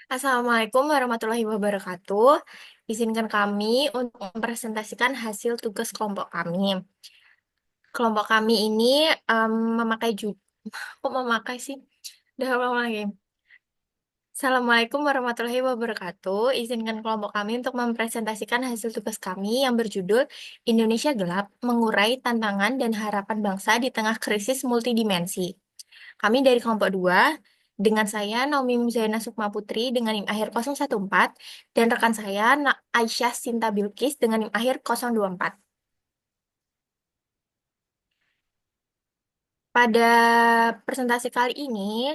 Assalamualaikum warahmatullahi wabarakatuh. Izinkan kami untuk mempresentasikan hasil tugas kelompok kami. Kelompok kami ini memakai kok memakai sih? Udah ulang lagi. Assalamualaikum warahmatullahi wabarakatuh. Izinkan kelompok kami untuk mempresentasikan hasil tugas kami yang berjudul Indonesia Gelap, Mengurai Tantangan dan Harapan Bangsa di Tengah Krisis Multidimensi. Kami dari kelompok 2, dengan saya Naomi Muzaina Sukma Putri dengan NIM akhir 014 dan rekan saya Aisyah Sinta Bilkis dengan NIM akhir 024. Pada presentasi kali ini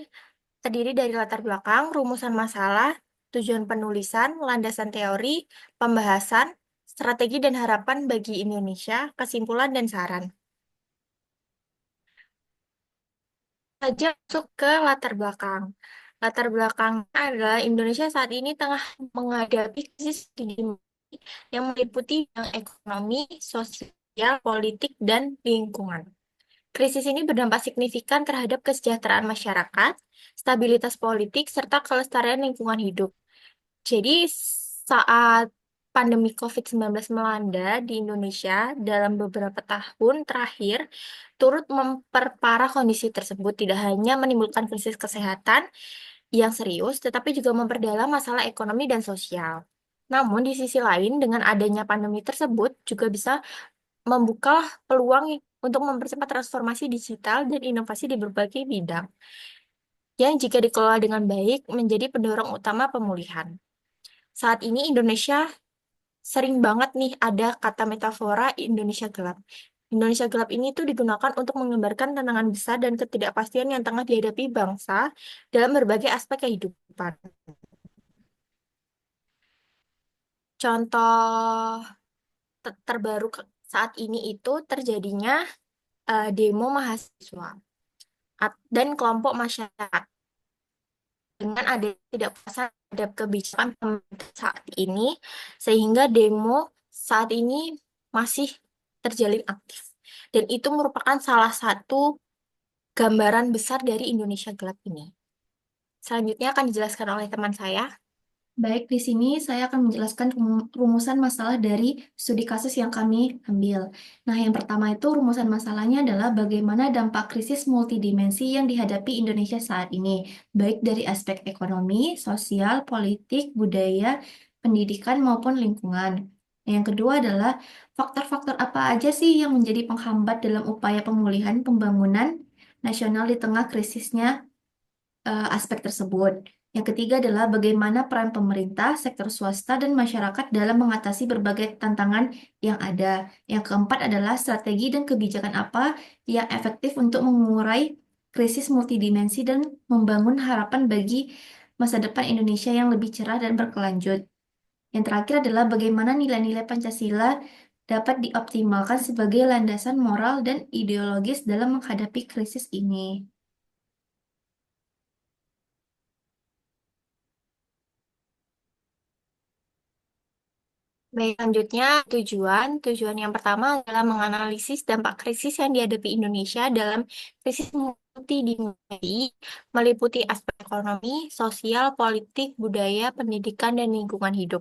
terdiri dari latar belakang, rumusan masalah, tujuan penulisan, landasan teori, pembahasan, strategi dan harapan bagi Indonesia, kesimpulan dan saran. Saja masuk ke latar belakang. Latar belakangnya adalah Indonesia saat ini tengah menghadapi krisis yang meliputi bidang ekonomi, sosial, politik, dan lingkungan. Krisis ini berdampak signifikan terhadap kesejahteraan masyarakat, stabilitas politik, serta kelestarian lingkungan hidup. Jadi saat pandemi COVID-19 melanda di Indonesia dalam beberapa tahun terakhir, turut memperparah kondisi tersebut, tidak hanya menimbulkan krisis kesehatan yang serius, tetapi juga memperdalam masalah ekonomi dan sosial. Namun di sisi lain, dengan adanya pandemi tersebut juga bisa membuka peluang untuk mempercepat transformasi digital dan inovasi di berbagai bidang, yang jika dikelola dengan baik menjadi pendorong utama pemulihan. Saat ini Indonesia sering banget nih ada kata metafora Indonesia gelap. Indonesia gelap ini tuh digunakan untuk menggambarkan tantangan besar dan ketidakpastian yang tengah dihadapi bangsa dalam berbagai aspek kehidupan. Contoh terbaru saat ini itu terjadinya demo mahasiswa dan kelompok masyarakat dengan ada tidak puasan terhadap kebijakan pemerintah saat ini, sehingga demo saat ini masih terjalin aktif. Dan itu merupakan salah satu gambaran besar dari Indonesia gelap ini. Selanjutnya akan dijelaskan oleh teman saya. Baik, di sini saya akan menjelaskan rumusan masalah dari studi kasus yang kami ambil. Nah, yang pertama itu rumusan masalahnya adalah bagaimana dampak krisis multidimensi yang dihadapi Indonesia saat ini, baik dari aspek ekonomi, sosial, politik, budaya, pendidikan, maupun lingkungan. Yang kedua adalah faktor-faktor apa aja sih yang menjadi penghambat dalam upaya pemulihan pembangunan nasional di tengah krisisnya aspek tersebut. Yang ketiga adalah bagaimana peran pemerintah, sektor swasta, dan masyarakat dalam mengatasi berbagai tantangan yang ada. Yang keempat adalah strategi dan kebijakan apa yang efektif untuk mengurai krisis multidimensi dan membangun harapan bagi masa depan Indonesia yang lebih cerah dan berkelanjut. Yang terakhir adalah bagaimana nilai-nilai Pancasila dapat dioptimalkan sebagai landasan moral dan ideologis dalam menghadapi krisis ini. Baik, selanjutnya tujuan yang pertama adalah menganalisis dampak krisis yang dihadapi Indonesia dalam krisis multidimensi, meliputi aspek ekonomi, sosial, politik, budaya, pendidikan, dan lingkungan hidup.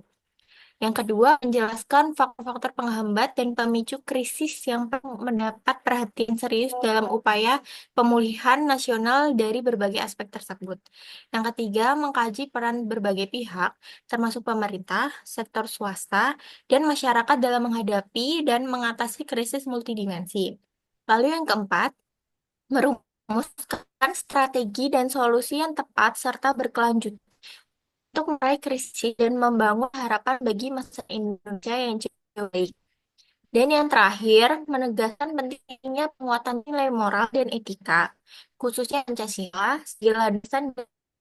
Yang kedua, menjelaskan faktor-faktor penghambat dan pemicu krisis yang perlu mendapat perhatian serius dalam upaya pemulihan nasional dari berbagai aspek tersebut. Yang ketiga, mengkaji peran berbagai pihak, termasuk pemerintah, sektor swasta, dan masyarakat dalam menghadapi dan mengatasi krisis multidimensi. Lalu yang keempat, merumuskan strategi dan solusi yang tepat serta berkelanjutan untuk meraih krisis dan membangun harapan bagi masa Indonesia yang jauh baik. Dan yang terakhir, menegaskan pentingnya penguatan nilai moral dan etika, khususnya Pancasila, sebagai landasan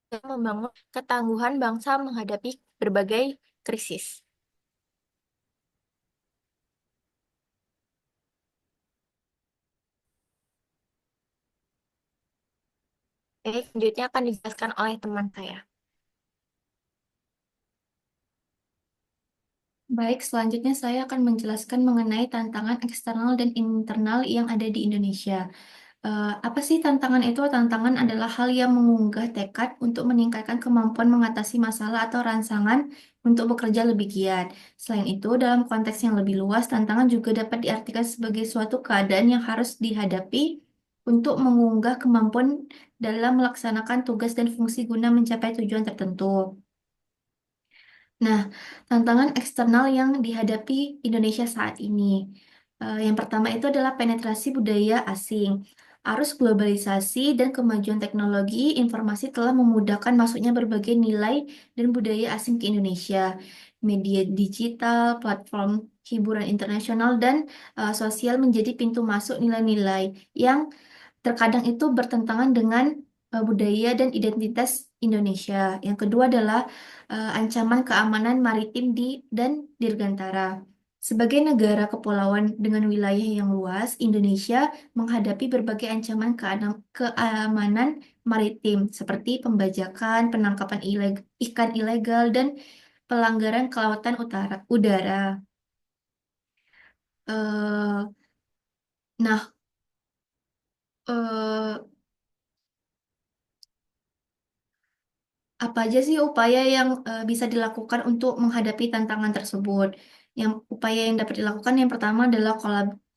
dalam membangun ketangguhan bangsa menghadapi berbagai krisis. Oke, selanjutnya akan dijelaskan oleh teman saya. Baik, selanjutnya saya akan menjelaskan mengenai tantangan eksternal dan internal yang ada di Indonesia. Apa sih tantangan itu? Tantangan adalah hal yang mengunggah tekad untuk meningkatkan kemampuan mengatasi masalah atau rangsangan untuk bekerja lebih giat. Selain itu, dalam konteks yang lebih luas, tantangan juga dapat diartikan sebagai suatu keadaan yang harus dihadapi untuk mengunggah kemampuan dalam melaksanakan tugas dan fungsi guna mencapai tujuan tertentu. Nah, tantangan eksternal yang dihadapi Indonesia saat ini. Yang pertama itu adalah penetrasi budaya asing. Arus globalisasi dan kemajuan teknologi informasi telah memudahkan masuknya berbagai nilai dan budaya asing ke Indonesia. Media digital, platform hiburan internasional, dan sosial menjadi pintu masuk nilai-nilai yang terkadang itu bertentangan dengan budaya dan identitas Indonesia. Yang kedua adalah ancaman keamanan maritim dan dirgantara. Sebagai negara kepulauan dengan wilayah yang luas, Indonesia menghadapi berbagai ancaman keamanan maritim seperti pembajakan, penangkapan ikan ilegal, dan pelanggaran kelautan udara. Eh, nah, eh, Apa aja sih upaya yang bisa dilakukan untuk menghadapi tantangan tersebut? Yang upaya yang dapat dilakukan yang pertama adalah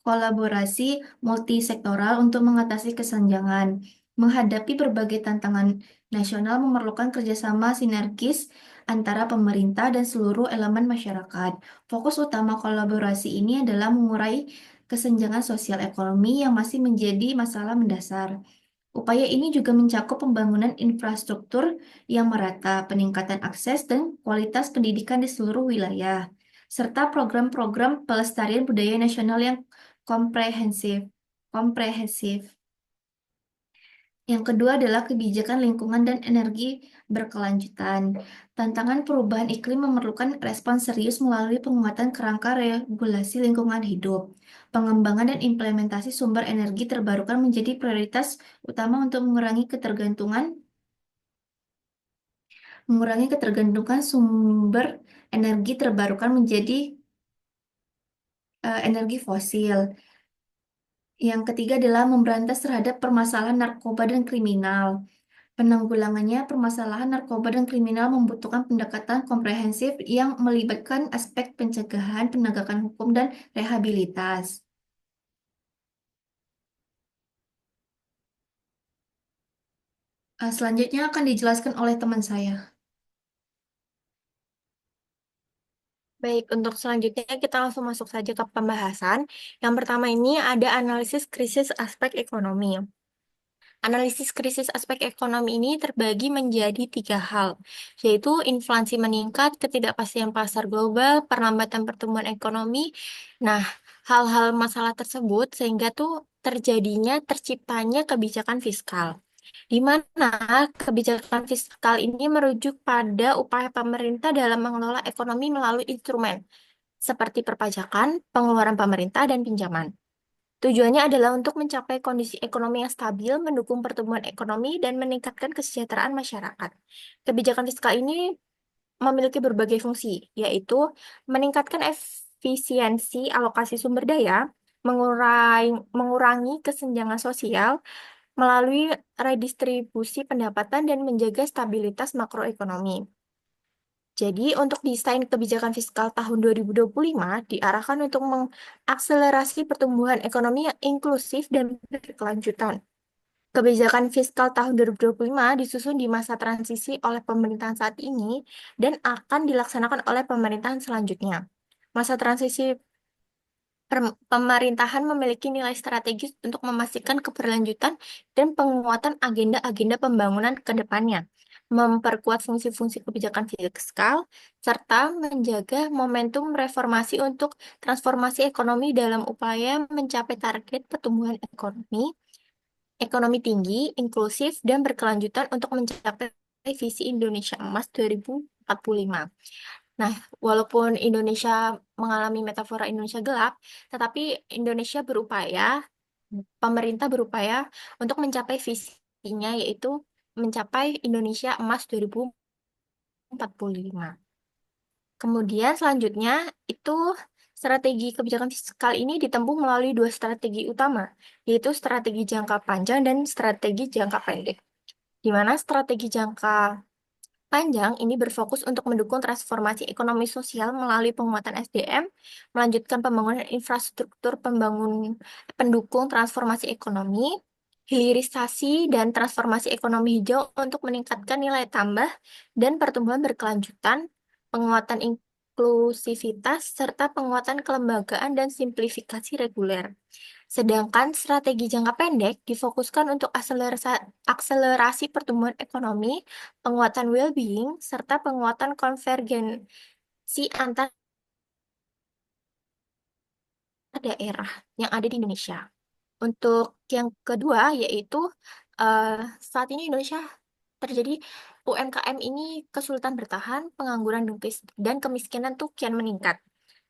kolaborasi multisektoral untuk mengatasi kesenjangan. Menghadapi berbagai tantangan nasional memerlukan kerjasama sinergis antara pemerintah dan seluruh elemen masyarakat. Fokus utama kolaborasi ini adalah mengurai kesenjangan sosial ekonomi yang masih menjadi masalah mendasar. Upaya ini juga mencakup pembangunan infrastruktur yang merata, peningkatan akses dan kualitas pendidikan di seluruh wilayah, serta program-program pelestarian budaya nasional yang komprehensif. Komprehensif. Yang kedua adalah kebijakan lingkungan dan energi berkelanjutan. Tantangan perubahan iklim memerlukan respons serius melalui penguatan kerangka regulasi lingkungan hidup. Pengembangan dan implementasi sumber energi terbarukan menjadi prioritas utama untuk mengurangi ketergantungan sumber energi terbarukan menjadi energi fosil. Yang ketiga adalah memberantas terhadap permasalahan narkoba dan kriminal. Penanggulangannya, permasalahan narkoba dan kriminal membutuhkan pendekatan komprehensif yang melibatkan aspek pencegahan, penegakan hukum, dan rehabilitas. Selanjutnya akan dijelaskan oleh teman saya. Baik, untuk selanjutnya kita langsung masuk saja ke pembahasan. Yang pertama ini ada analisis krisis aspek ekonomi. Analisis krisis aspek ekonomi ini terbagi menjadi tiga hal, yaitu inflasi meningkat, ketidakpastian pasar global, perlambatan pertumbuhan ekonomi. Nah, hal-hal masalah tersebut sehingga tuh terciptanya kebijakan fiskal, di mana kebijakan fiskal ini merujuk pada upaya pemerintah dalam mengelola ekonomi melalui instrumen seperti perpajakan, pengeluaran pemerintah, dan pinjaman. Tujuannya adalah untuk mencapai kondisi ekonomi yang stabil, mendukung pertumbuhan ekonomi, dan meningkatkan kesejahteraan masyarakat. Kebijakan fiskal ini memiliki berbagai fungsi, yaitu meningkatkan efisiensi alokasi sumber daya, mengurangi kesenjangan sosial melalui redistribusi pendapatan, dan menjaga stabilitas makroekonomi. Jadi, untuk desain kebijakan fiskal tahun 2025 diarahkan untuk mengakselerasi pertumbuhan ekonomi yang inklusif dan berkelanjutan. Kebijakan fiskal tahun 2025 disusun di masa transisi oleh pemerintahan saat ini dan akan dilaksanakan oleh pemerintahan selanjutnya. Masa transisi pemerintahan memiliki nilai strategis untuk memastikan keberlanjutan dan penguatan agenda-agenda pembangunan ke depannya, memperkuat fungsi-fungsi kebijakan fiskal, serta menjaga momentum reformasi untuk transformasi ekonomi dalam upaya mencapai target pertumbuhan ekonomi tinggi, inklusif, dan berkelanjutan untuk mencapai visi Indonesia Emas 2045. Nah, walaupun Indonesia mengalami metafora Indonesia gelap, tetapi Indonesia pemerintah berupaya untuk mencapai visinya, yaitu mencapai Indonesia Emas 2045. Kemudian selanjutnya itu Strategi kebijakan fiskal ini ditempuh melalui dua strategi utama, yaitu strategi jangka panjang dan strategi jangka pendek. Di mana strategi jangka panjang ini berfokus untuk mendukung transformasi ekonomi sosial melalui penguatan SDM, melanjutkan pembangunan infrastruktur pendukung transformasi ekonomi, hilirisasi dan transformasi ekonomi hijau untuk meningkatkan nilai tambah dan pertumbuhan berkelanjutan, penguatan inklusivitas, serta penguatan kelembagaan dan simplifikasi reguler. Sedangkan strategi jangka pendek difokuskan untuk akselerasi pertumbuhan ekonomi, penguatan well-being, serta penguatan konvergensi antar daerah yang ada di Indonesia. Untuk yang kedua, yaitu eh, saat ini Indonesia terjadi UMKM ini kesulitan bertahan, pengangguran dan kemiskinan tuh kian meningkat.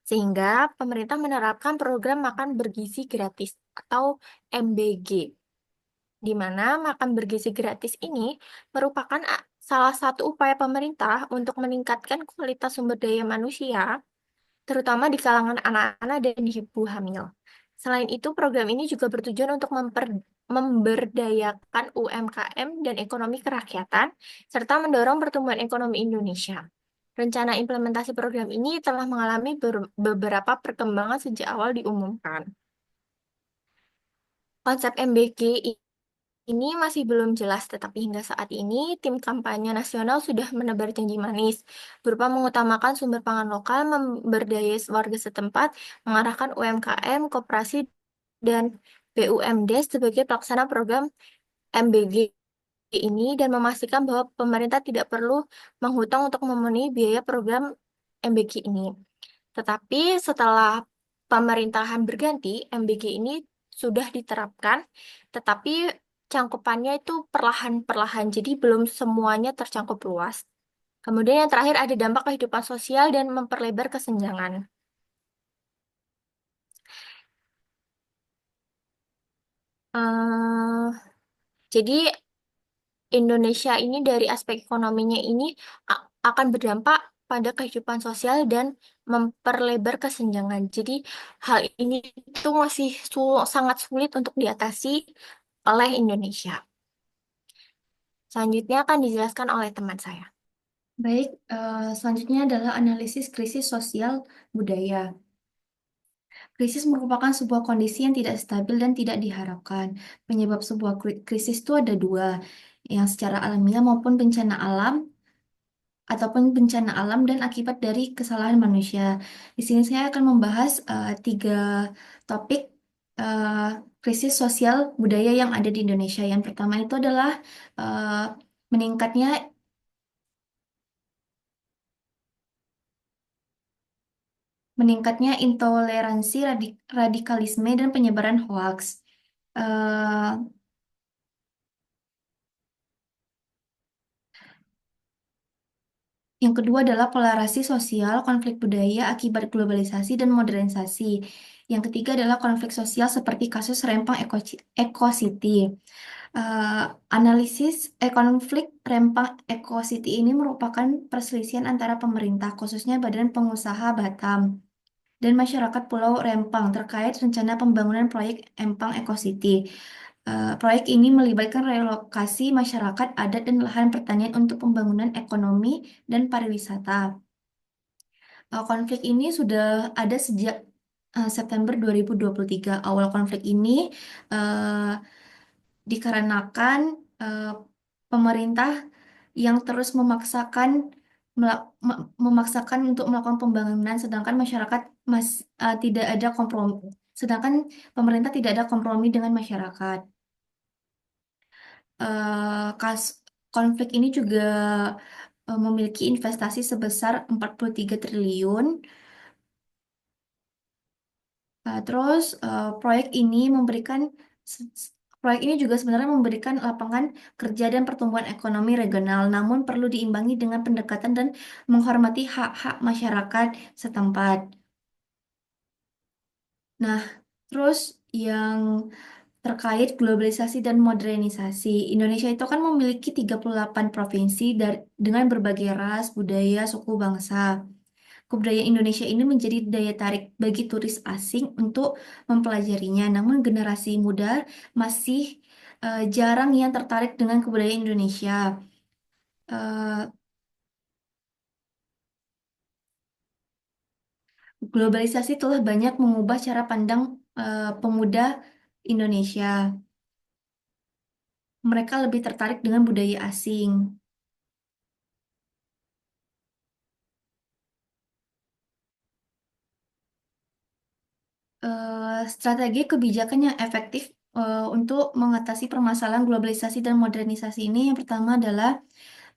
Sehingga pemerintah menerapkan program makan bergizi gratis atau MBG, di mana makan bergizi gratis ini merupakan salah satu upaya pemerintah untuk meningkatkan kualitas sumber daya manusia, terutama di kalangan anak-anak dan ibu hamil. Selain itu, program ini juga bertujuan untuk memberdayakan UMKM dan ekonomi kerakyatan, serta mendorong pertumbuhan ekonomi Indonesia. Rencana implementasi program ini telah mengalami beberapa perkembangan sejak awal diumumkan. Konsep MBG ini masih belum jelas, tetapi hingga saat ini tim kampanye nasional sudah menebar janji manis berupa mengutamakan sumber pangan lokal, memberdayai warga setempat, mengarahkan UMKM, koperasi, dan BUMD sebagai pelaksana program MBG ini dan memastikan bahwa pemerintah tidak perlu menghutang untuk memenuhi biaya program MBG ini. Tetapi setelah pemerintahan berganti, MBG ini sudah diterapkan, tetapi cangkupannya itu perlahan-perlahan, jadi belum semuanya tercangkup luas. Kemudian yang terakhir ada dampak kehidupan sosial dan memperlebar kesenjangan. Eh, jadi Indonesia ini dari aspek ekonominya ini akan berdampak pada kehidupan sosial dan memperlebar kesenjangan. Jadi hal ini itu masih sangat sulit untuk diatasi oleh Indonesia. Selanjutnya akan dijelaskan oleh teman saya. Baik, selanjutnya adalah analisis krisis sosial budaya. Krisis merupakan sebuah kondisi yang tidak stabil dan tidak diharapkan. Penyebab sebuah krisis itu ada dua, yang secara alamiah maupun bencana alam ataupun bencana alam dan akibat dari kesalahan manusia. Di sini saya akan membahas tiga topik eh, krisis sosial budaya yang ada di Indonesia. Yang pertama itu adalah eh, meningkatnya meningkatnya intoleransi, radikalisme, dan penyebaran hoaks. Eh, yang kedua adalah polarasi sosial, konflik budaya akibat globalisasi dan modernisasi. Yang ketiga adalah konflik sosial seperti kasus Rempang Eco City. Eh, konflik Rempang Eco City ini merupakan perselisihan antara pemerintah, khususnya Badan Pengusaha Batam, dan masyarakat Pulau Rempang terkait rencana pembangunan proyek Empang Eco City. Proyek ini melibatkan relokasi masyarakat adat dan lahan pertanian untuk pembangunan ekonomi dan pariwisata. Konflik ini sudah ada sejak September 2023. Awal konflik ini eh, dikarenakan eh, pemerintah yang terus memaksakan untuk melakukan pembangunan, sedangkan masyarakat tidak ada kompromi, sedangkan pemerintah tidak ada kompromi dengan masyarakat. Kas konflik ini juga memiliki investasi sebesar 43 triliun. Proyek ini se- s- proyek ini juga sebenarnya memberikan lapangan kerja dan pertumbuhan ekonomi regional, namun perlu diimbangi dengan pendekatan dan menghormati hak-hak masyarakat setempat. Nah, terus yang terkait globalisasi dan modernisasi, Indonesia itu kan memiliki 38 provinsi dengan berbagai ras, budaya, suku, bangsa. kebudayaan Indonesia ini menjadi daya tarik bagi turis asing untuk mempelajarinya. Namun generasi muda masih jarang yang tertarik dengan kebudayaan Indonesia. Eh, Globalisasi telah banyak mengubah cara pandang pemuda Indonesia. Mereka lebih tertarik dengan budaya asing. Strategi kebijakan yang efektif untuk mengatasi permasalahan globalisasi dan modernisasi ini yang pertama adalah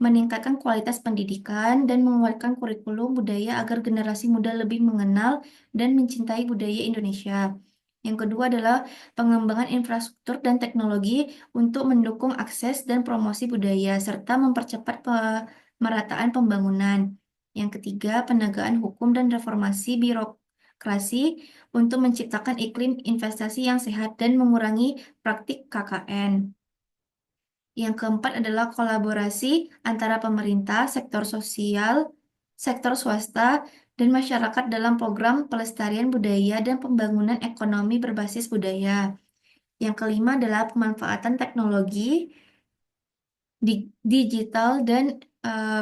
meningkatkan kualitas pendidikan dan menguatkan kurikulum budaya agar generasi muda lebih mengenal dan mencintai budaya Indonesia. Yang kedua adalah pengembangan infrastruktur dan teknologi untuk mendukung akses dan promosi budaya serta mempercepat pemerataan pembangunan. Yang ketiga, penegakan hukum dan reformasi birokrasi untuk menciptakan iklim investasi yang sehat dan mengurangi praktik KKN. Yang keempat adalah kolaborasi antara pemerintah, sektor sosial, sektor swasta, dan masyarakat dalam program pelestarian budaya dan pembangunan ekonomi berbasis budaya. Yang kelima adalah pemanfaatan teknologi digital dan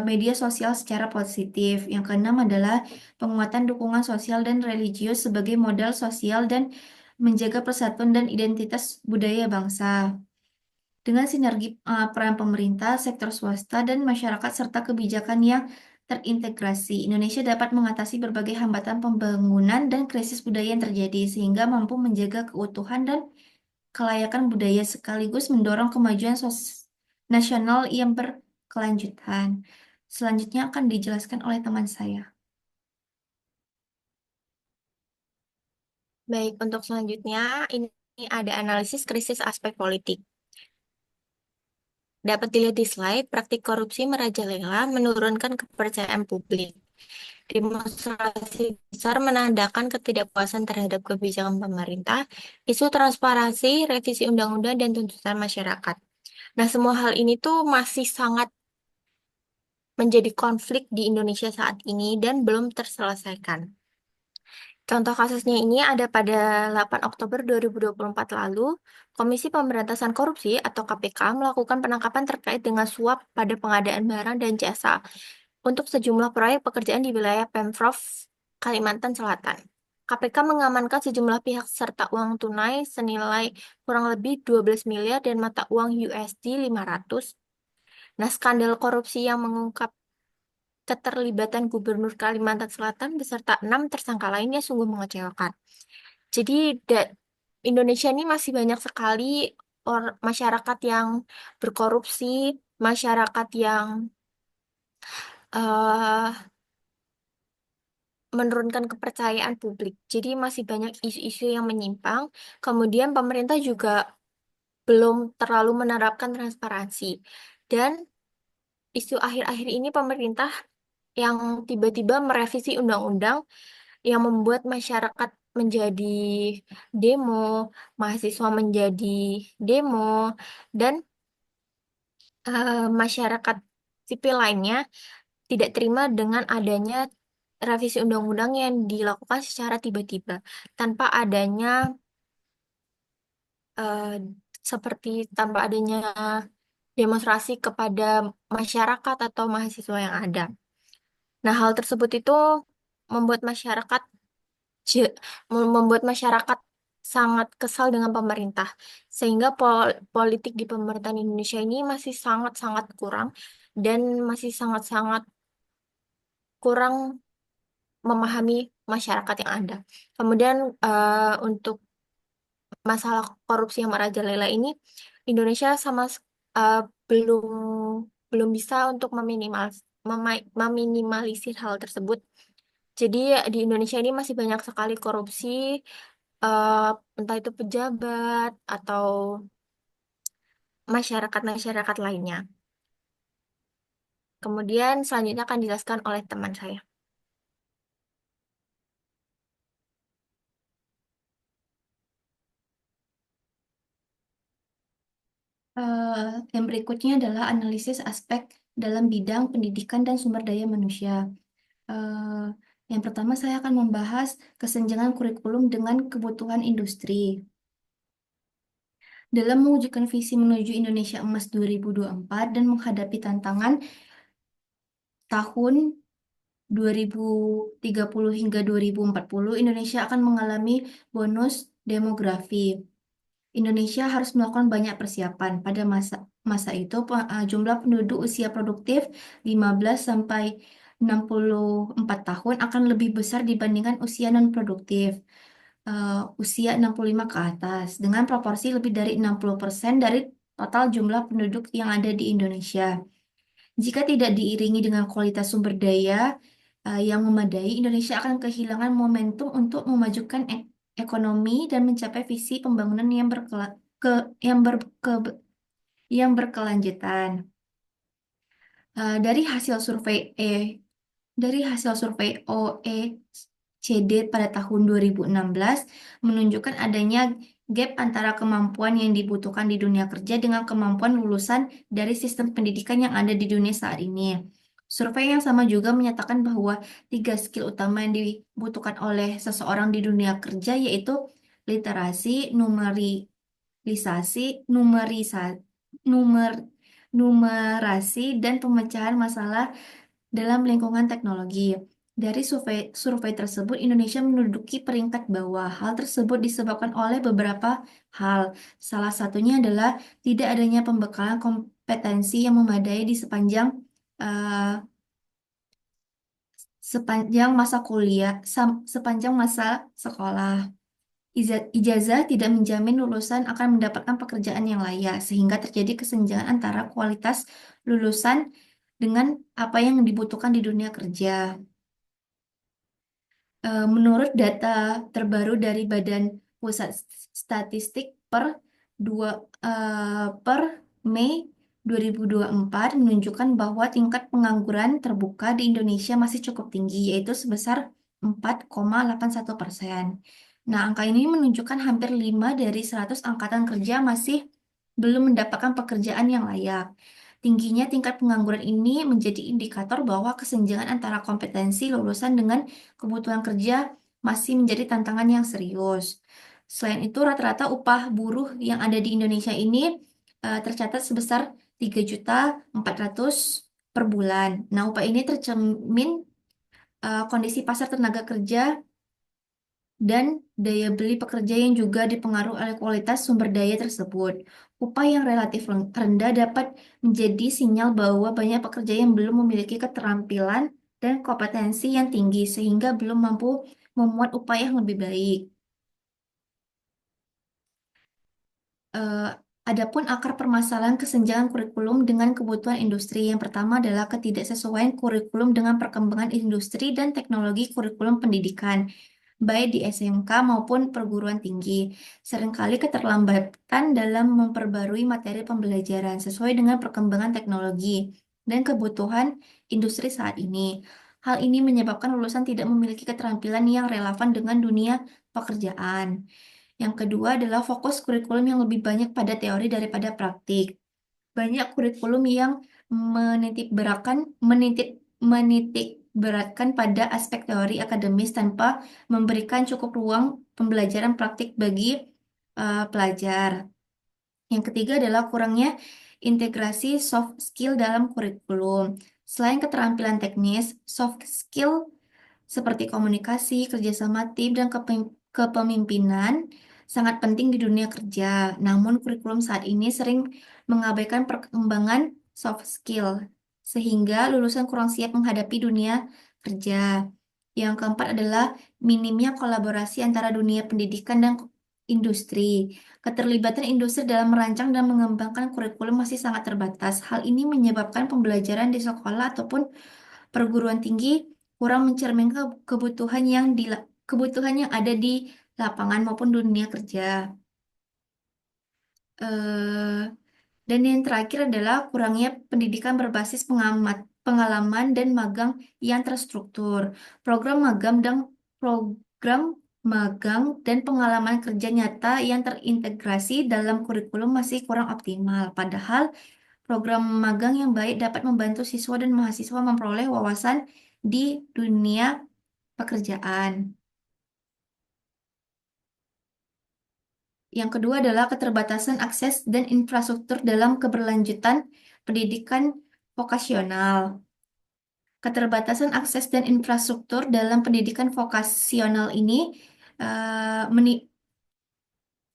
media sosial secara positif. Yang keenam adalah penguatan dukungan sosial dan religius sebagai modal sosial dan menjaga persatuan dan identitas budaya bangsa. Dengan sinergi peran pemerintah, sektor swasta, dan masyarakat serta kebijakan yang terintegrasi, Indonesia dapat mengatasi berbagai hambatan pembangunan dan krisis budaya yang terjadi sehingga mampu menjaga keutuhan dan kelayakan budaya sekaligus mendorong kemajuan nasional yang berkelanjutan. Selanjutnya akan dijelaskan oleh teman saya. Baik, untuk selanjutnya ini ada analisis krisis aspek politik. Dapat dilihat di slide, praktik korupsi merajalela menurunkan kepercayaan publik. Demonstrasi besar menandakan ketidakpuasan terhadap kebijakan pemerintah, isu transparansi, revisi undang-undang, dan tuntutan masyarakat. Nah, semua hal ini tuh masih sangat menjadi konflik di Indonesia saat ini dan belum terselesaikan. Contoh kasusnya ini ada pada 8 Oktober 2024 lalu, Komisi Pemberantasan Korupsi atau KPK melakukan penangkapan terkait dengan suap pada pengadaan barang dan jasa untuk sejumlah proyek pekerjaan di wilayah Pemprov Kalimantan Selatan. KPK mengamankan sejumlah pihak serta uang tunai senilai kurang lebih 12 miliar dan mata uang USD 500. Nah, skandal korupsi yang mengungkap keterlibatan Gubernur Kalimantan Selatan beserta 6 tersangka lainnya sungguh mengecewakan. Jadi Indonesia ini masih banyak sekali masyarakat yang berkorupsi, masyarakat yang eh menurunkan kepercayaan publik. Jadi masih banyak isu-isu yang menyimpang. Kemudian pemerintah juga belum terlalu menerapkan transparansi. Dan isu akhir-akhir ini pemerintah yang tiba-tiba merevisi undang-undang yang membuat masyarakat menjadi demo, mahasiswa menjadi demo, dan masyarakat sipil lainnya tidak terima dengan adanya revisi undang-undang yang dilakukan secara tiba-tiba tanpa adanya eh, tanpa adanya demonstrasi kepada masyarakat atau mahasiswa yang ada. Nah, hal tersebut itu membuat masyarakat je- membuat masyarakat sangat kesal dengan pemerintah sehingga politik di pemerintahan Indonesia ini masih sangat-sangat kurang dan masih sangat-sangat kurang memahami masyarakat yang ada. Kemudian untuk masalah korupsi yang merajalela ini, Indonesia eh, belum belum bisa untuk meminimalisir hal tersebut. Jadi di Indonesia ini masih banyak sekali korupsi, eh, entah itu pejabat atau masyarakat-masyarakat lainnya. Kemudian selanjutnya akan dijelaskan oleh teman saya. Eh, yang berikutnya adalah analisis aspek dalam bidang pendidikan dan sumber daya manusia. Eh, Yang pertama, saya akan membahas kesenjangan kurikulum dengan kebutuhan industri. Dalam mewujudkan visi menuju Indonesia Emas 2024 dan menghadapi tantangan tahun 2030 hingga 2040, Indonesia akan mengalami bonus demografi. Indonesia harus melakukan banyak persiapan. Pada masa masa itu, jumlah penduduk usia produktif 15 sampai 64 tahun akan lebih besar dibandingkan usia non-produktif, usia 65 ke atas, dengan proporsi lebih dari 60% dari total jumlah penduduk yang ada di Indonesia. Jika tidak diiringi dengan kualitas sumber daya yang memadai, Indonesia akan kehilangan momentum untuk memajukan ekonomi dan mencapai visi pembangunan ke, yang, yang berkelanjutan. Dari hasil survei OECD pada tahun 2016 menunjukkan adanya gap antara kemampuan yang dibutuhkan di dunia kerja dengan kemampuan lulusan dari sistem pendidikan yang ada di dunia saat ini. Survei yang sama juga menyatakan bahwa tiga skill utama yang dibutuhkan oleh seseorang di dunia kerja yaitu literasi, numerisasi, numer, numerasi, dan pemecahan masalah dalam lingkungan teknologi. Dari survei tersebut, Indonesia menduduki peringkat bawah. Hal tersebut disebabkan oleh beberapa hal. Salah satunya adalah tidak adanya pembekalan kompetensi yang memadai di eh, sepanjang masa sekolah. Ijazah tidak menjamin lulusan akan mendapatkan pekerjaan yang layak, sehingga terjadi kesenjangan antara kualitas lulusan dengan apa yang dibutuhkan di dunia kerja. Menurut data terbaru dari Badan Pusat Statistik dua, per Mei 2024 menunjukkan bahwa tingkat pengangguran terbuka di Indonesia masih cukup tinggi, yaitu sebesar 4,81%. Nah, angka ini menunjukkan hampir 5 dari 100 angkatan kerja masih belum mendapatkan pekerjaan yang layak. Tingginya tingkat pengangguran ini menjadi indikator bahwa kesenjangan antara kompetensi lulusan dengan kebutuhan kerja masih menjadi tantangan yang serius. Selain itu, rata-rata upah buruh yang ada di Indonesia ini tercatat sebesar 3.400.000 per bulan. Nah, upah ini tercermin kondisi pasar tenaga kerja dan daya beli pekerja yang juga dipengaruhi oleh kualitas sumber daya tersebut. Upah yang relatif rendah dapat menjadi sinyal bahwa banyak pekerja yang belum memiliki keterampilan dan kompetensi yang tinggi sehingga belum mampu memuat upah yang lebih baik. Eh, Adapun akar permasalahan kesenjangan kurikulum dengan kebutuhan industri, yang pertama adalah ketidaksesuaian kurikulum dengan perkembangan industri dan teknologi kurikulum pendidikan, baik di SMK maupun perguruan tinggi. Seringkali keterlambatan dalam memperbarui materi pembelajaran sesuai dengan perkembangan teknologi dan kebutuhan industri saat ini. Hal ini menyebabkan lulusan tidak memiliki keterampilan yang relevan dengan dunia pekerjaan. Yang kedua adalah fokus kurikulum yang lebih banyak pada teori daripada praktik. Banyak kurikulum yang menitik beratkan, menitik, menitik beratkan pada aspek teori akademis tanpa memberikan cukup ruang pembelajaran praktik bagi pelajar. Yang ketiga adalah kurangnya integrasi soft skill dalam kurikulum. Selain keterampilan teknis, soft skill seperti komunikasi, kerjasama tim, dan kepemimpinan sangat penting di dunia kerja. Namun, kurikulum saat ini sering mengabaikan perkembangan soft skill, sehingga lulusan kurang siap menghadapi dunia kerja. Yang keempat adalah minimnya kolaborasi antara dunia pendidikan dan industri. Keterlibatan industri dalam merancang dan mengembangkan kurikulum masih sangat terbatas. Hal ini menyebabkan pembelajaran di sekolah ataupun perguruan tinggi kurang mencerminkan kebutuhan yang ada di lapangan maupun dunia kerja. Eh, dan yang terakhir adalah kurangnya pendidikan berbasis pengalaman dan magang yang terstruktur. Program magang dan program magang dan pengalaman kerja nyata yang terintegrasi dalam kurikulum masih kurang optimal. Padahal program magang yang baik dapat membantu siswa dan mahasiswa memperoleh wawasan di dunia pekerjaan. Yang kedua adalah keterbatasan akses dan infrastruktur dalam keberlanjutan pendidikan vokasional. Keterbatasan akses dan infrastruktur dalam pendidikan vokasional ini eh, meni-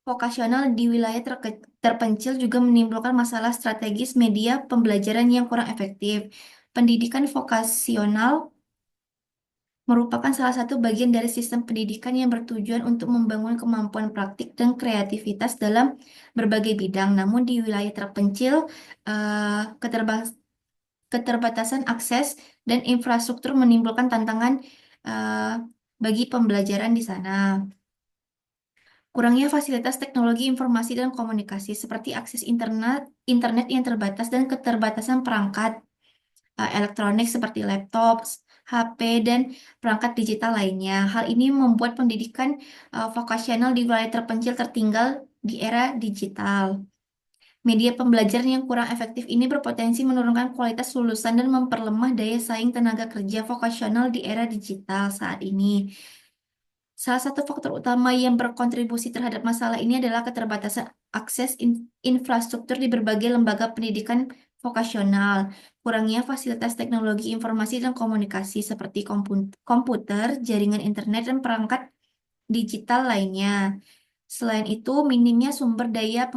vokasional di wilayah terpencil juga menimbulkan masalah strategis media pembelajaran yang kurang efektif. Pendidikan vokasional merupakan salah satu bagian dari sistem pendidikan yang bertujuan untuk membangun kemampuan praktik dan kreativitas dalam berbagai bidang. Namun di wilayah terpencil, keterbatasan akses dan infrastruktur menimbulkan tantangan eh, bagi pembelajaran di sana. Kurangnya fasilitas teknologi informasi dan komunikasi seperti akses internet yang terbatas dan keterbatasan perangkat elektronik seperti laptop, HP, dan perangkat digital lainnya. Hal ini membuat pendidikan vokasional di wilayah terpencil tertinggal di era digital. Media pembelajaran yang kurang efektif ini berpotensi menurunkan kualitas lulusan dan memperlemah daya saing tenaga kerja vokasional di era digital saat ini. Salah satu faktor utama yang berkontribusi terhadap masalah ini adalah keterbatasan akses infrastruktur di berbagai lembaga pendidikan vokasional, kurangnya fasilitas teknologi informasi dan komunikasi seperti komputer, jaringan internet, dan perangkat digital lainnya. Selain itu, minimnya sumber daya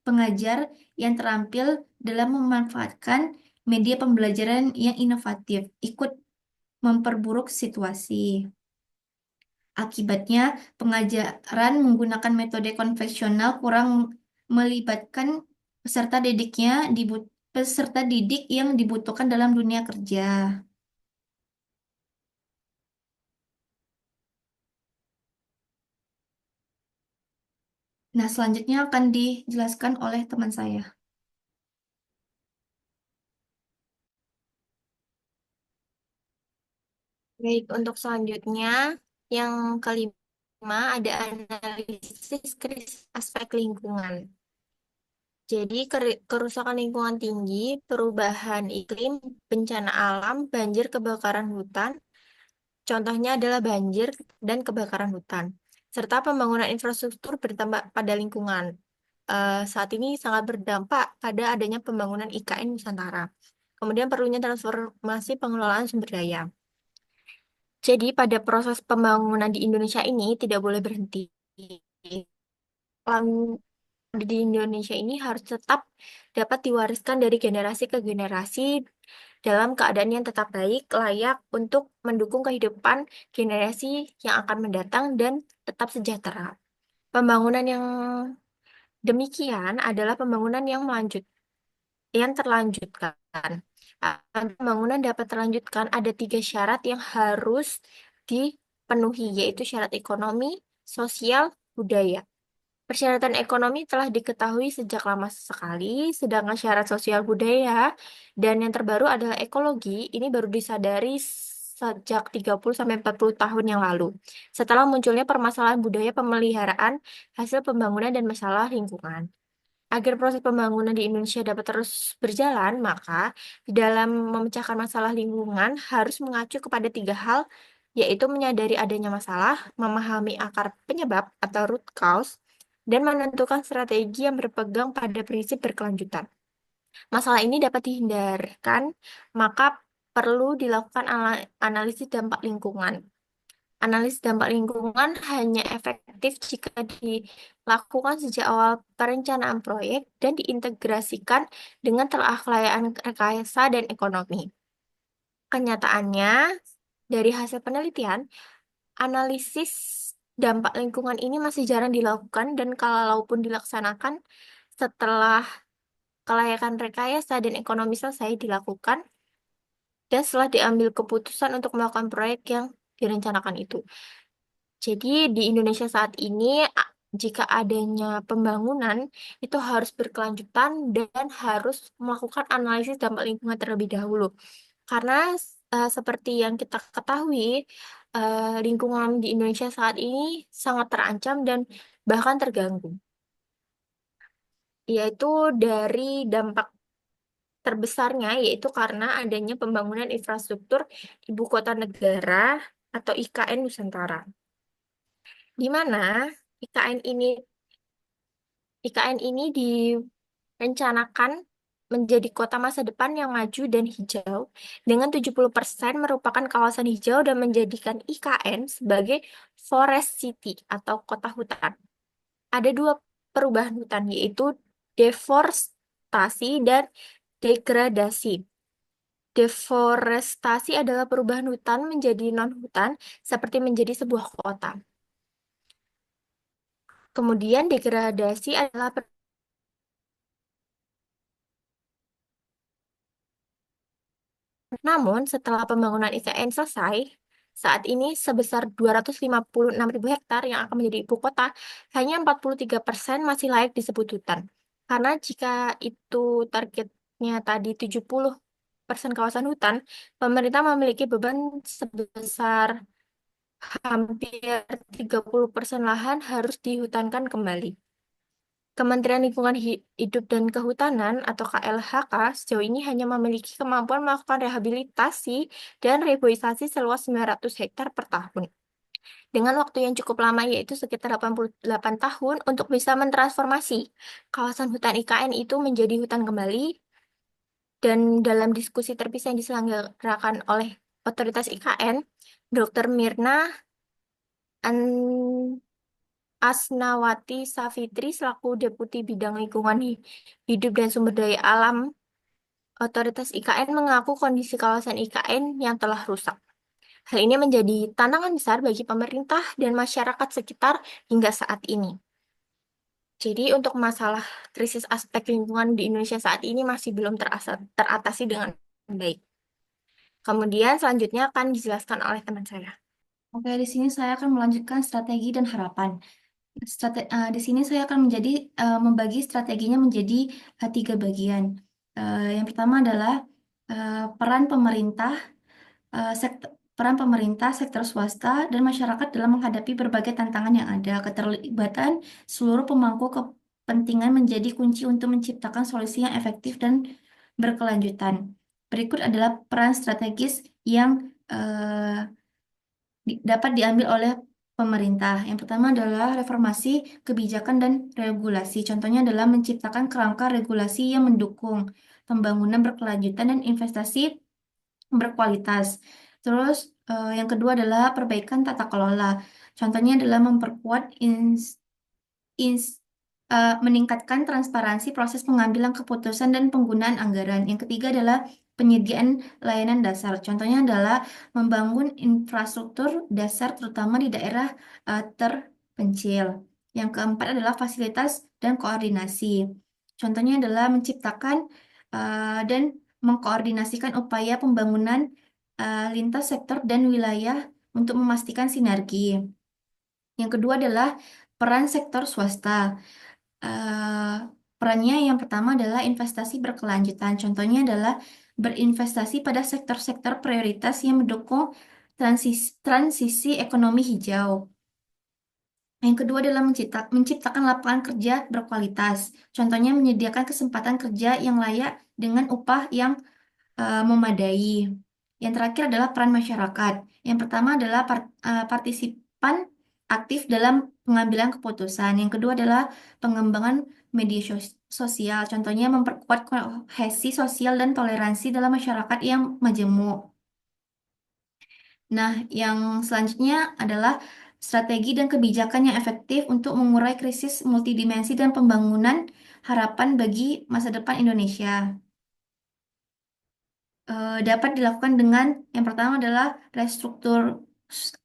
pengajar yang terampil dalam memanfaatkan media pembelajaran yang inovatif ikut memperburuk situasi. Akibatnya, pengajaran menggunakan metode konvensional kurang melibatkan peserta peserta didik yang dibutuhkan dalam dunia kerja. Nah, selanjutnya akan dijelaskan oleh teman saya. Baik, untuk selanjutnya, yang kelima ada analisis krisis aspek lingkungan. Jadi, kerusakan lingkungan tinggi, perubahan iklim, bencana alam, banjir, kebakaran hutan, contohnya adalah banjir dan kebakaran hutan, serta pembangunan infrastruktur berdampak pada lingkungan. Saat ini sangat berdampak pada adanya pembangunan IKN Nusantara. Kemudian perlunya transformasi pengelolaan sumber daya. Jadi pada proses pembangunan di Indonesia ini tidak boleh berhenti. Alam di Indonesia ini harus tetap dapat diwariskan dari generasi ke generasi dalam keadaan yang tetap baik, layak untuk mendukung kehidupan generasi yang akan mendatang dan tetap sejahtera. Pembangunan yang demikian adalah pembangunan yang terlanjutkan. Pembangunan dapat terlanjutkan ada tiga syarat yang harus dipenuhi, yaitu syarat ekonomi, sosial, budaya. Persyaratan ekonomi telah diketahui sejak lama sekali, sedangkan syarat sosial budaya dan yang terbaru adalah ekologi, ini baru disadari sejak 30 sampai 40 tahun yang lalu. Setelah munculnya permasalahan budaya pemeliharaan hasil pembangunan dan masalah lingkungan. Agar proses pembangunan di Indonesia dapat terus berjalan, maka di dalam memecahkan masalah lingkungan harus mengacu kepada tiga hal, yaitu menyadari adanya masalah, memahami akar penyebab atau root cause, dan menentukan strategi yang berpegang pada prinsip berkelanjutan. Masalah ini dapat dihindarkan, maka perlu dilakukan analisis dampak lingkungan. Analisis dampak lingkungan hanya efektif jika dilakukan sejak awal perencanaan proyek dan diintegrasikan dengan kelangkaan rekayasa dan ekonomi. Kenyataannya, dari hasil penelitian, analisis dampak lingkungan ini masih jarang dilakukan dan kalaupun dilaksanakan setelah kelayakan rekayasa dan ekonomi selesai dilakukan dan setelah diambil keputusan untuk melakukan proyek yang direncanakan itu. Jadi di Indonesia saat ini jika adanya pembangunan itu harus berkelanjutan dan harus melakukan analisis dampak lingkungan terlebih dahulu. Karena seperti yang kita ketahui lingkungan di Indonesia saat ini sangat terancam dan bahkan terganggu. Yaitu dari dampak terbesarnya yaitu karena adanya pembangunan infrastruktur ibu kota negara atau IKN Nusantara, di mana IKN ini IKN ini direncanakan menjadi kota masa depan yang maju dan hijau dengan 70% merupakan kawasan hijau dan menjadikan IKN sebagai forest city atau kota hutan. Ada dua perubahan hutan yaitu deforestasi dan degradasi. Deforestasi adalah perubahan hutan menjadi non-hutan seperti menjadi sebuah kota. Kemudian degradasi adalah namun, setelah pembangunan IKN selesai, saat ini sebesar 256.000 hektar yang akan menjadi ibu kota, hanya 43% masih layak disebut hutan. Karena jika itu targetnya tadi 70% kawasan hutan, pemerintah memiliki beban sebesar hampir 30% lahan harus dihutankan kembali. Kementerian Lingkungan Hidup dan Kehutanan atau KLHK sejauh ini hanya memiliki kemampuan melakukan rehabilitasi dan reboisasi seluas 900 hektar per tahun. Dengan waktu yang cukup lama yaitu sekitar 88 tahun untuk bisa mentransformasi kawasan hutan IKN itu menjadi hutan kembali dan dalam diskusi terpisah yang diselenggarakan oleh otoritas IKN, Dr. Mirna Asnawati Savitri selaku Deputi Bidang Lingkungan Hidup dan Sumber Daya Alam Otoritas IKN mengaku kondisi kawasan IKN yang telah rusak. Hal ini menjadi tantangan besar bagi pemerintah dan masyarakat sekitar hingga saat ini. Jadi untuk masalah krisis aspek lingkungan di Indonesia saat ini masih belum teratasi dengan baik. Kemudian selanjutnya akan dijelaskan oleh teman saya. Oke, di sini saya akan melanjutkan strategi dan harapan. Di sini saya akan membagi strateginya menjadi tiga bagian. Yang pertama adalah peran pemerintah, peran pemerintah, sektor swasta, dan masyarakat dalam menghadapi berbagai tantangan yang ada. Keterlibatan seluruh pemangku kepentingan menjadi kunci untuk menciptakan solusi yang efektif dan berkelanjutan. Berikut adalah peran strategis yang dapat diambil oleh pemerintah. Yang pertama adalah reformasi kebijakan dan regulasi. Contohnya adalah menciptakan kerangka regulasi yang mendukung pembangunan berkelanjutan dan investasi berkualitas. Terus yang kedua adalah perbaikan tata kelola. Contohnya adalah memperkuat ins- meningkatkan transparansi proses pengambilan keputusan dan penggunaan anggaran. Yang ketiga adalah penyediaan layanan dasar. Contohnya adalah membangun infrastruktur dasar terutama di daerah terpencil. Yang keempat adalah fasilitas dan koordinasi. Contohnya adalah menciptakan dan mengkoordinasikan upaya pembangunan lintas sektor dan wilayah untuk memastikan sinergi. Yang kedua adalah peran sektor swasta. eh, Perannya yang pertama adalah investasi berkelanjutan. Contohnya adalah berinvestasi pada sektor-sektor prioritas yang mendukung transisi ekonomi hijau. Yang kedua adalah menciptakan lapangan kerja berkualitas. Contohnya menyediakan kesempatan kerja yang layak dengan upah yang memadai. Yang terakhir adalah peran masyarakat. Yang pertama adalah partisipan aktif dalam pengambilan keputusan. Yang kedua adalah pengembangan media sosial. Contohnya memperkuat kohesi sosial dan toleransi dalam masyarakat yang majemuk. Nah, yang selanjutnya adalah strategi dan kebijakan yang efektif untuk mengurai krisis multidimensi dan pembangunan harapan bagi masa depan Indonesia. Dapat dilakukan dengan yang pertama adalah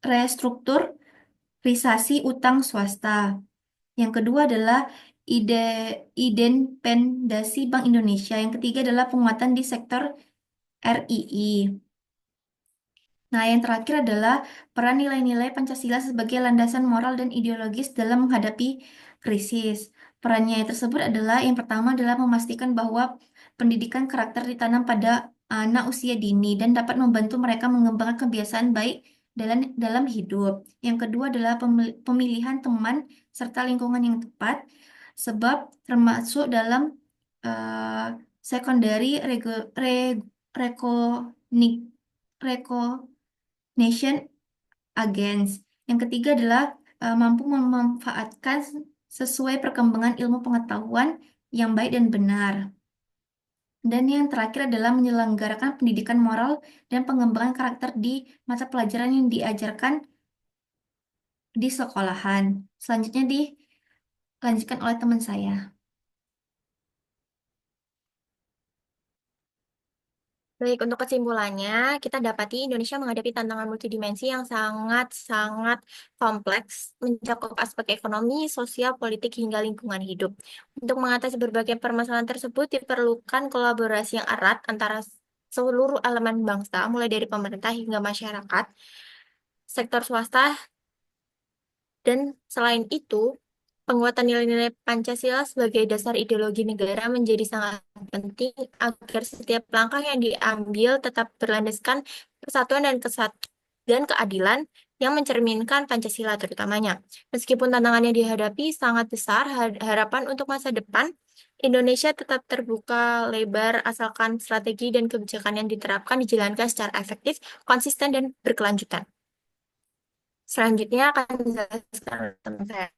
restrukturisasi utang swasta. Yang kedua adalah independasi Bank Indonesia. Yang ketiga adalah penguatan di sektor RII. Nah, yang terakhir adalah peran nilai-nilai Pancasila sebagai landasan moral dan ideologis dalam menghadapi krisis. Perannya tersebut adalah yang pertama adalah memastikan bahwa pendidikan karakter ditanam pada anak usia dini dan dapat membantu mereka mengembangkan kebiasaan baik dalam hidup. Yang kedua adalah pemilihan teman serta lingkungan yang tepat, sebab termasuk dalam eh, secondary recognition agens. Yang ketiga adalah mampu memanfaatkan sesuai perkembangan ilmu pengetahuan yang baik dan benar. Dan yang terakhir adalah menyelenggarakan pendidikan moral dan pengembangan karakter di mata pelajaran yang diajarkan di sekolahan. Selanjutnya dilanjutkan oleh teman saya. Baik, untuk kesimpulannya, kita dapati Indonesia menghadapi tantangan multidimensi yang sangat-sangat kompleks, mencakup aspek ekonomi, sosial, politik, hingga lingkungan hidup. Untuk mengatasi berbagai permasalahan tersebut, diperlukan kolaborasi yang erat antara seluruh elemen bangsa, mulai dari pemerintah hingga masyarakat, sektor swasta, dan selain itu, penguatan nilai-nilai Pancasila sebagai dasar ideologi negara menjadi sangat penting agar setiap langkah yang diambil tetap berlandaskan persatuan dan keadilan yang mencerminkan Pancasila terutamanya. Meskipun tantangan yang dihadapi sangat besar, harapan untuk masa depan Indonesia tetap terbuka lebar asalkan strategi dan kebijakan yang diterapkan dijalankan secara efektif, konsisten, dan berkelanjutan. Selanjutnya akan dijelaskan oleh teman saya.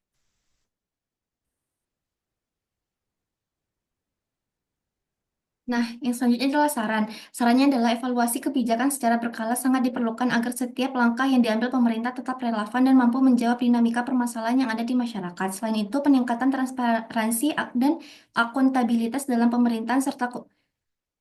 Nah, yang selanjutnya adalah saran. Sarannya adalah evaluasi kebijakan secara berkala sangat diperlukan agar setiap langkah yang diambil pemerintah tetap relevan dan mampu menjawab dinamika permasalahan yang ada di masyarakat. Selain itu, peningkatan transparansi dan akuntabilitas dalam pemerintahan serta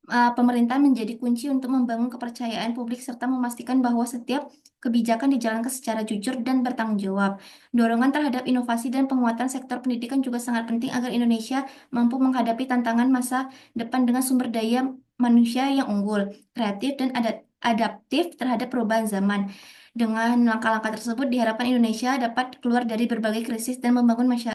pemerintah menjadi kunci untuk membangun kepercayaan publik serta memastikan bahwa setiap kebijakan dijalankan secara jujur dan bertanggung jawab. Dorongan terhadap inovasi dan penguatan sektor pendidikan juga sangat penting agar Indonesia mampu menghadapi tantangan masa depan dengan sumber daya manusia yang unggul, kreatif, dan adaptif terhadap perubahan zaman. Dengan langkah-langkah tersebut, diharapkan Indonesia dapat keluar dari berbagai krisis dan membangun masyarakat